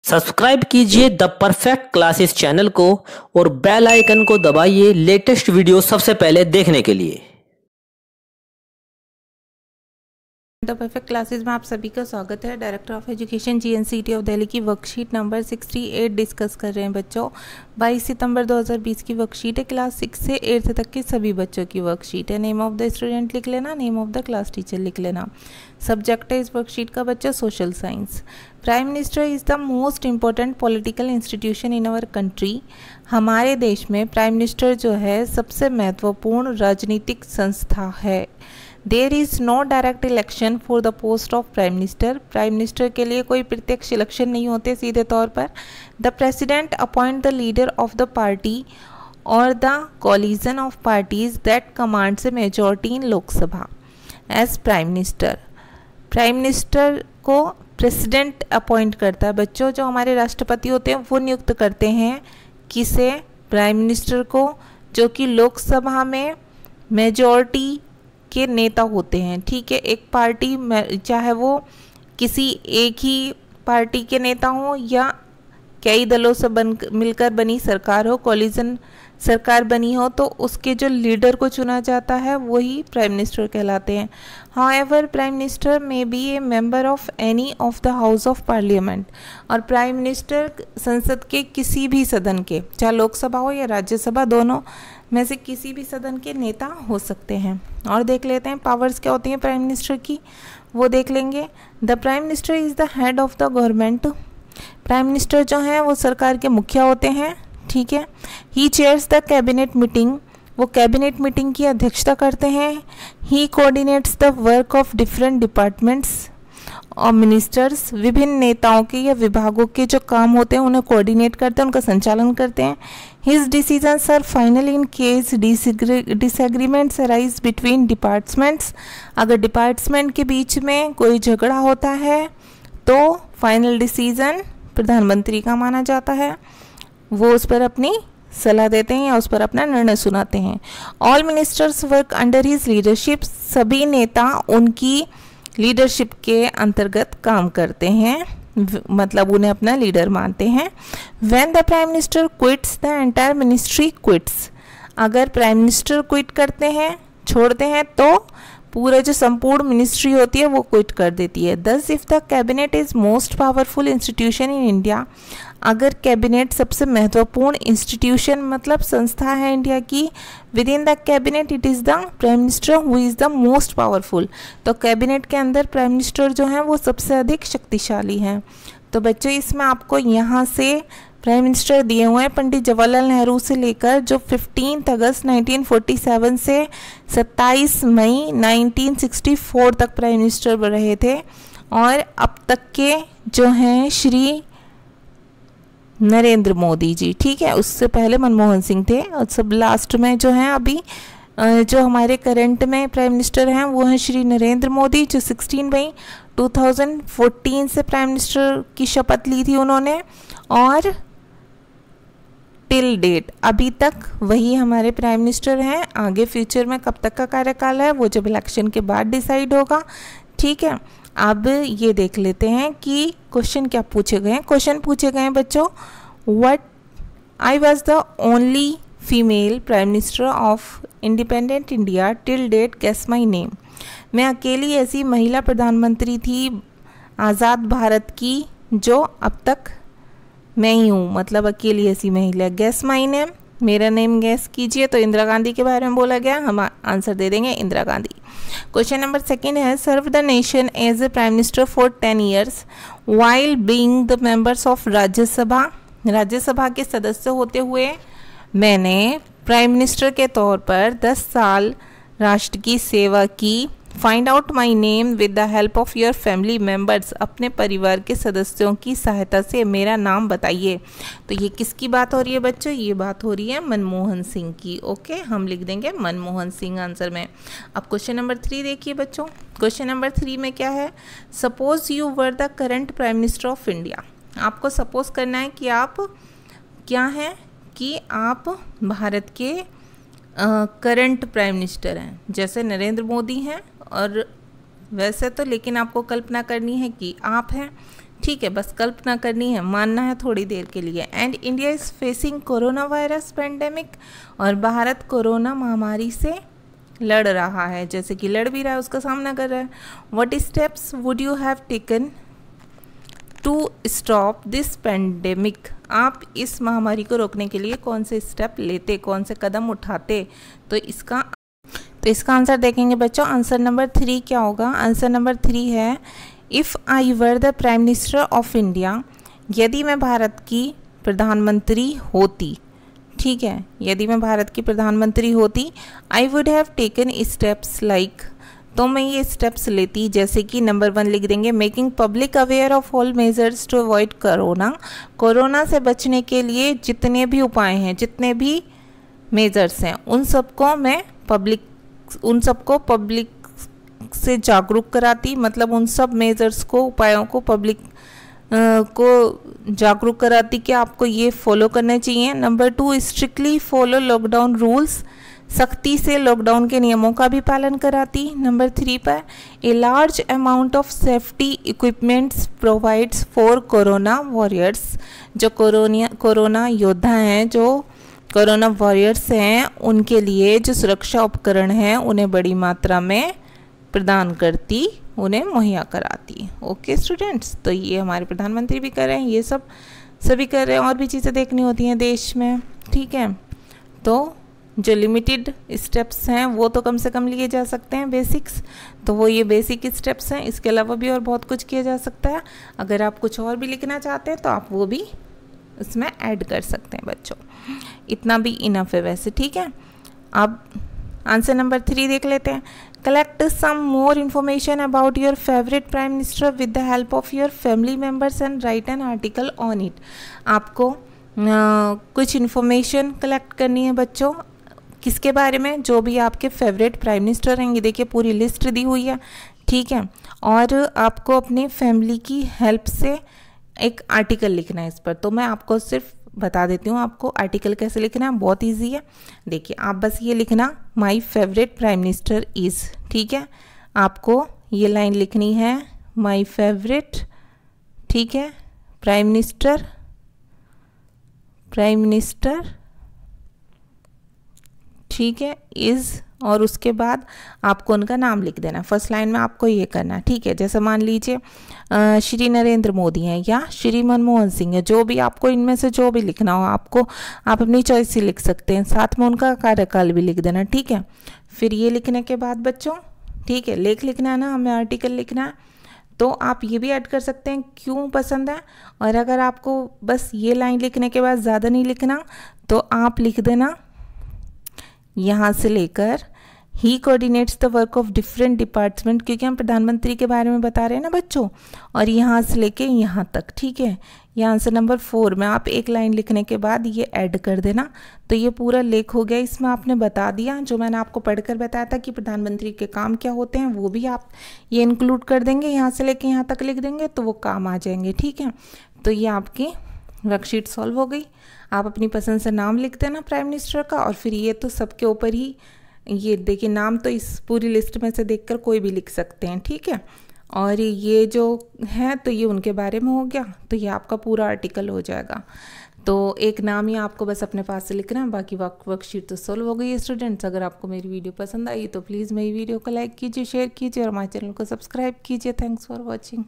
Subscribe कीजिए the perfect classes channel को और बेल आइकन को दबाइए लेटेस्ट वीडियो सबसे पहले देखने के लिए। द परफेक्ट क्लासेस में आप सभी का स्वागत है। Director of education GNCT of Delhi की वर्कशीट नंबर 68 डिस्कस कर रहे हैं बच्चों। 22 सितंबर 2020 की वर्कशीट है। क्लास 6 से 8th तक के सभी बच्चों की वर्कशीट है। नेम ऑफ द स्टूडेंट लिख लेना, name of the class teacher लिख लेना। सब्जेक्ट है इस वर्कशीट का बच्चा social science. Prime minister is the most important political institution in our country. हमारे देश में प्राइम मिनिस्टर जो है सबसे महत्वपूर्ण राजनीतिक संस्था है। There is no direct election for the post of prime minister. Prime minister के लिए कोई प्रत्यक्ष इलेक्शन नहीं होते सीधे तौर पर। The president appoint the leader of the party और the coalition of parties that commands a majority in Lok Sabha as prime minister. Prime minister को प्रेसिडेंट अपॉइंट करता है बच्चों। जो हमारे राष्ट्रपति होते हैं वो नियुक्त करते हैं किसे? प्राइम मिनिस्टर को, जो कि लोकसभा में मेजॉरिटी के नेता होते हैं। ठीक है, एक पार्टी चाहे वो किसी एक ही पार्टी के नेता हो या कई दलों से मिलकर बनी सरकार हो, कोलिजन सरकार बनी हो, तो उसके जो लीडर को चुना जाता है वही प्राइम मिनिस्टर कहलाते हैं। However prime minister may be A member of any of the house of parliament. और प्राइम मिनिस्टर संसद के किसी भी सदन के, चाहे लोकसभा हो या राज्यसभा, दोनों में से किसी भी सदन के नेता हो सकते हैं। और देख लेते हैं पावर्स क्या होती हैं प्राइम मिनिस्टर की, वो देख लेंगे। The prime minister is the head of the government. Prime minister जो हैं वो सरकार के मुखिया होते हैं। ठीक है, he chairs the cabinet meeting. वो कैबिनेट मीटिंग की अध्यक्षता करते हैं। He coordinates the work of different departments और मिनिस्टर्स। विभिन्न नेताओं के या विभागों के जो काम होते हैं उन्हें कोऑर्डिनेट करते हैं, उनका संचालन करते हैं। His decisions are final in case disagreements arise between departments. अगर डिपार्टमेंट के बीच में कोई झगड़ा होता है तो फाइनल डिसीजन प्रधानमंत्री का माना जाता है। वो उस पर अपनी सलाह देते हैं या उस पर अपना निर्णय सुनाते हैं। All ministers work under his leadership. सभी नेता उनकी लीडरशिप के अंतर्गत काम करते हैं, मतलब उन्हें अपना लीडर मानते हैं। When the prime minister quits the entire ministry quits. अगर प्राइम मिनिस्टर क्विट करते हैं, छोड़ते हैं, तो पूरा जो संपूर्ण मिनिस्ट्री होती है वो क्विट कर देती है। दस if the cabinet is most powerful institution in India. अगर कैबिनेट सबसे महत्वपूर्ण इंस्टीट्यूशन मतलब संस्था है इंडिया की, with in the cabinet it is the prime minister who is the most powerful. तो कैबिनेट के अंदर प्राइम मिनिस्टर जो हैं वो सबसे अधिक शक्तिशाली हैं। तो बच्चों इसमें आपको यहाँ से प्राइम मिनिस्टर दिए हुए हैं पंडित जवाहरलाल नेहरू से लेकर जो 15 अगस्त 1947 से 27 मई 1964 तक प्राइम मिनिस्टर रहे थे। और अब तक के जो हैं श्री नरेंद्र मोदी जी। ठीक है, उससे पहले मनमोहन सिंह थे। और सब लास्ट में जो हैं अभी जो हमारे करंट में प्राइम मिनिस्टर हैं वो हैं श्री नरेंद्र मोदी, जो 16 मई 2014 से प्राइम मिनिस्टर की शपथ ली थी उन्होंने। और टिल डेट अभी तक वही हमारे प्राइम मिनिस्टर हैं। आगे फ्यूचर में कब तक का कार्यकाल है वो जब इलेक्शन के बाद डिसाइड होगा। ठीक है, अब ये देख लेते हैं कि क्वेश्चन क्या पूछे गए हैं। क्वेश्चन पूछे गए हैं बच्चों, what I was the only female prime minister of independent India till date, guess my name. मैं अकेली ऐसी महिला प्रधानमंत्री थी आज़ाद भारत की जो अब तक मैं ही हूँ, मतलब अकेली ऐसी महिला। गेस माई नेम, मेरा नेम गेस कीजिए। तो इंदिरा गांधी के बारे में बोला गया, हम आंसर दे देंगे इंदिरा गांधी। क्वेश्चन नंबर 2 है, serve the nation as a prime minister for 10 years while being the members of Rajya Sabha. Rajya Sabha के सदस्य होते हुए मैंने प्राइम मिनिस्टर के तौर पर 10 साल राष्ट्र की सेवा की। Find out my name with the help of your family members. अपने परिवार के सदस्यों की सहायता से मेरा नाम बताइए। तो ये किसकी बात हो रही है बच्चों? ये बात हो रही है मनमोहन सिंह की। ओके, हम लिख देंगे मनमोहन सिंह आंसर में। अब क्वेश्चन नंबर 3 देखिए बच्चों। क्वेश्चन नंबर 3 में क्या है, suppose you were the current prime minister of India. आपको सपोज करना है कि आप क्या हैं, कि आप भारत के करंट प्राइम मिनिस्टर हैं, जैसे नरेंद्र मोदी हैं और वैसे तो, लेकिन आपको कल्पना करनी है कि आप हैं। ठीक है, बस कल्पना करनी है, मानना है थोड़ी देर के लिए। And India is facing corona virus pandemic, और भारत कोरोना महामारी से लड़ रहा है, जैसे कि लड़ भी रहा है, उसका सामना कर रहा है। What steps would you have taken to stop this pandemic, आप इस महामारी को रोकने के लिए कौन से स्टेप लेते, कौन से कदम उठाते? तो इसका आंसर देखेंगे बच्चों। आंसर नंबर 3 क्या होगा? आंसर नंबर 3 है if I were the prime minister of India, यदि मैं भारत की प्रधानमंत्री होती, ठीक है, यदि मैं भारत की प्रधानमंत्री होती, I would have taken steps like, तो मैं ये स्टेप्स लेती, जैसे कि नंबर 1 लिख देंगे, making public aware of all measures to avoid corona, corona से बचने के लिए जितने भी उपाय हैं, जितने भी मेजर्स हैं, उन सबको पब्लिक से जागरूक कराती, मतलब उन सब मेजर्स को, उपायों को पब्लिक को जागरूक कराती कि आपको ये फॉलो करने चाहिए। Number 2, strictly follow lockdown rules, सख्ती से लॉकडाउन के नियमों का भी पालन कराती। नंबर 3 पर a large amount of safety equipments provides for corona warriors, जो कोरोना योद्धा हैं, जो कोरोना वॉरियर्स हैं, उनके लिए जो सुरक्षा उपकरण हैं उन्हें बड़ी मात्रा में प्रदान करती, उन्हें मुहैया कराती। ओके स्टूडेंट्स, तो ये हमारे प्रधानमंत्री भी कर रहे हैं, ये सब सभी कर रहे हैं, और भी चीज़ें देखनी होती हैं देश में, ठीक है। तो जो लिमिटेड स्टेप्स हैं वो तो कम से कम लिए जा सकते हैं, बेसिक्स, तो वो ये बेसिक स्टेप्स हैं। इसके अलावा भी और बहुत कुछ किया जा सकता है। अगर आप कुछ और भी लिखना चाहते हैं तो आप वो भी उसमें ऐड कर सकते हैं बच्चों, इतना भी इनफ है वैसे, ठीक है। अब आंसर नंबर 3 देख लेते हैं। Collect some more information about your favourite prime minister with the help of your family members and write an article on it. आपको कुछ इन्फॉर्मेशन कलेक्ट करनी है बच्चों, किसके बारे में? जो भी आपके फेवरेट प्राइम मिनिस्टर हैं, ये देखिए पूरी लिस्ट दी हुई है, ठीक है। और आपको अपनी फैमिली की हेल्प से एक आर्टिकल लिखना है इस पर। तो मैं आपको सिर्फ बता देती हूँ आपको आर्टिकल कैसे लिखना है, बहुत इजी है। देखिए आप बस ये लिखना, my favourite prime minister is, ठीक है। आपको ये लाइन लिखनी है, माय फेवरेट, ठीक है, प्राइम मिनिस्टर, ठीक है, इज़, और उसके बाद आपको उनका नाम लिख देना। फर्स्ट लाइन में आपको ये करना, ठीक है। जैसे मान लीजिए श्री नरेंद्र मोदी हैं या श्री मनमोहन सिंह है, जो भी आपको इनमें से जो भी लिखना हो आपको, आप अपनी चॉइस से लिख सकते हैं, साथ में उनका कार्यकाल भी लिख देना, ठीक है। फिर ये लिखने के बाद बच्चों, ठीक है, लेख लिखना है ना, हमें आर्टिकल लिखना है, तो आप ये भी ऐड कर सकते हैं क्यों पसंद है। और अगर आपको बस ये लाइन लिखने के बाद ज़्यादा नहीं लिखना, तो आप लिख देना यहाँ से लेकर he coordinates the work of different department, क्योंकि हम प्रधानमंत्री के बारे में बता रहे हैं ना बच्चों, और यहाँ से लेके यहाँ तक, ठीक है। ये आंसर नंबर 4 में आप एक लाइन लिखने के बाद ये ऐड कर देना, तो ये पूरा लेख हो गया। इसमें आपने बता दिया जो मैंने आपको पढ़कर बताया था कि प्रधानमंत्री के काम क्या होते हैं, वो भी आप ये इंक्लूड कर देंगे, यहाँ से लेके यहाँ तक लिख देंगे तो वो काम आ जाएंगे, ठीक है। तो ये आपकी वर्कशीट सॉल्व हो गई। आप अपनी पसंद से नाम लिख देना प्राइम मिनिस्टर का, और फिर ये तो सबके ऊपर ही, ये देखिए नाम तो इस पूरी लिस्ट में से देखकर कोई भी लिख सकते हैं, ठीक है। और ये जो है तो ये उनके बारे में हो गया, तो ये आपका पूरा आर्टिकल हो जाएगा। तो एक नाम ही आपको बस अपने पास से लिखना है, बाकी वर्कशीट तो सॉल्व हो गई है स्टूडेंट्स। अगर आपको मेरी वीडियो पसंद आई तो प्लीज़ मेरी वीडियो को लाइक कीजिए, शेयर कीजिए और हमारे चैनल को सब्सक्राइब कीजिए। Thanks for watching.